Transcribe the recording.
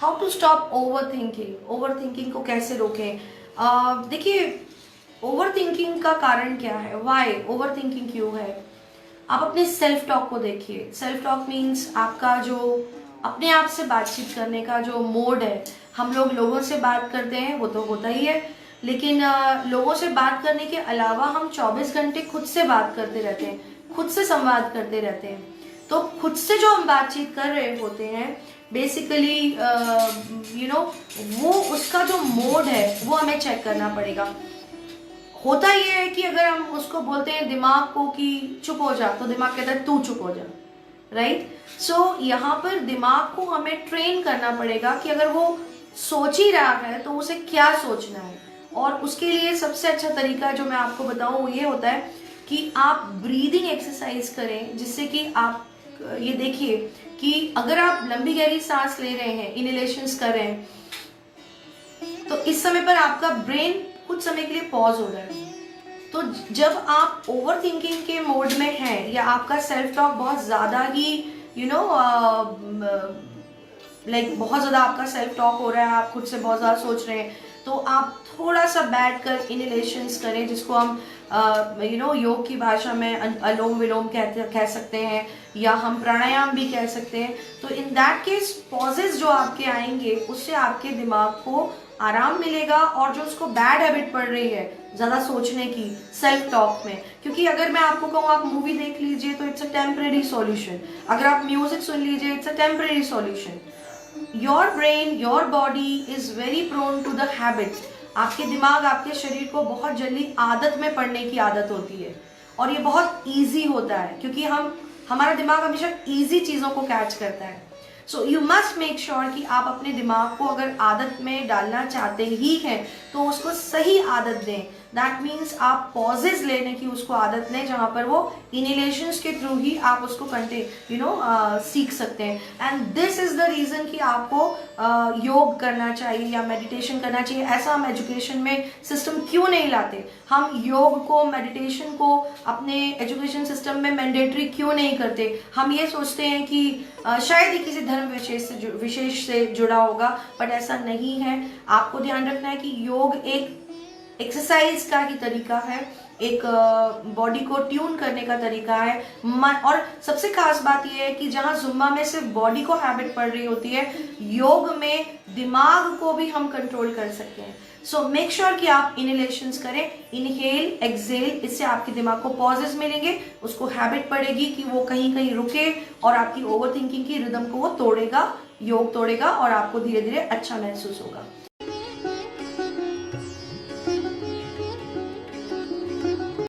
How to stop overthinking. Overthinking को कैसे रोकें? देखिए, ओवर थिंकिंग का कारण क्या है, वाई ओवर थिंकिंग क्यों है? आप अपने सेल्फ टॉक को देखिए। सेल्फ टॉक मीन्स आपका जो अपने आप से बातचीत करने का जो मोड है। हम लोग लोगों से बात करते हैं, वो तो होता ही है, लेकिन लोगों से बात करने के अलावा हम 24 घंटे खुद से बात करते रहते हैं, खुद से संवाद करते रहते हैं। तो खुद से जो हम बातचीत कर रहे होते हैं, बेसिकली वो उसका जो मोड है वो हमें चेक करना पड़ेगा। होता ये है कि अगर हम उसको बोलते हैं दिमाग को कि चुप हो जा, तो दिमाग कहता है तू चुप हो जा, राइट? सो यहाँ पर दिमाग को हमें ट्रेन करना पड़ेगा कि अगर वो सोच ही रहा है तो उसे क्या सोचना है। और उसके लिए सबसे अच्छा तरीका जो मैं आपको बताऊं वो ये होता है कि आप ब्रीदिंग एक्सरसाइज करें, जिससे कि आप ये देखिए कि अगर आप लंबी गहरी सांस ले रहे हैं, इनहेलेशंस कर रहे हैं, तो इस समय पर आपका ब्रेन कुछ समय के लिए पॉज हो रहा है। तो जब आप ओवर थिंकिंग के मोड में हैं या आपका सेल्फ टॉक बहुत ज़्यादा ही बहुत ज़्यादा आपका सेल्फ टॉक हो रहा है, आप खुद से बहुत ज़्यादा सोच रहे हैं, तो आप थोड़ा सा बैठकर इनहेलेशंस करें, जिसको हम योग की भाषा में अलोम विलोम कह सकते हैं, या हम प्राणायाम भी कह सकते हैं। तो इन दैट केस पॉजेज जो आपके आएंगे, उससे आपके दिमाग को आराम मिलेगा, और जो उसको बैड हैबिट पड़ रही है ज़्यादा सोचने की सेल्फ टॉक में, क्योंकि अगर मैं आपको कहूँ आप मूवी देख लीजिए तो इट्स अ टेम्परेरी सॉल्यूशन, अगर आप म्यूजिक सुन लीजिए it's a temporary solution. Your brain, your body is very prone to the habit. आपके दिमाग, आपके शरीर को बहुत जल्दी आदत में पड़ने की आदत होती है, और ये बहुत ईजी होता है क्योंकि हमारा दिमाग हमेशा ईजी चीज़ों को कैच करता है। So you must make sure कि आप अपने दिमाग को अगर आदत में डालना चाहते ही हैं तो उसको सही आदत दें। दैट मीन्स आप पॉजेज लेने की उसको आदत लें, जहाँ पर वो इनहेलेशंस के थ्रू ही आप उसको सीख सकते हैं। And this is the reason कि आपको योग करना चाहिए या मेडिटेशन करना चाहिए। ऐसा हम एजुकेशन में सिस्टम क्यों नहीं लाते? हम योग को, मेडिटेशन को अपने एजुकेशन सिस्टम में मैंडेटरी क्यों नहीं करते? हम ये सोचते हैं कि शायद ही किसी धर्म विशेष से जुड़ा होगा, बट ऐसा नहीं है। आपको ध्यान रखना है कि योग एक एक्सरसाइज का ही तरीका है, एक बॉडी को ट्यून करने का तरीका है। और सबसे खास बात यह है कि जहां जुम्बा में सिर्फ बॉडी को हैबिट पड़ रही होती है, योग में दिमाग को भी हम कंट्रोल कर सकते हैं। सो मेक श्योर कि आप इनहेलेशंस करें, इनहेल एक्सहेल, इससे आपके दिमाग को पॉजेस मिलेंगे, उसको हैबिट पड़ेगी कि वो कहीं कहीं रुके, और आपकी ओवर थिंकिंग की रिदम को वो तोड़ेगा, योग तोड़ेगा, और आपको धीरे धीरे अच्छा महसूस होगा।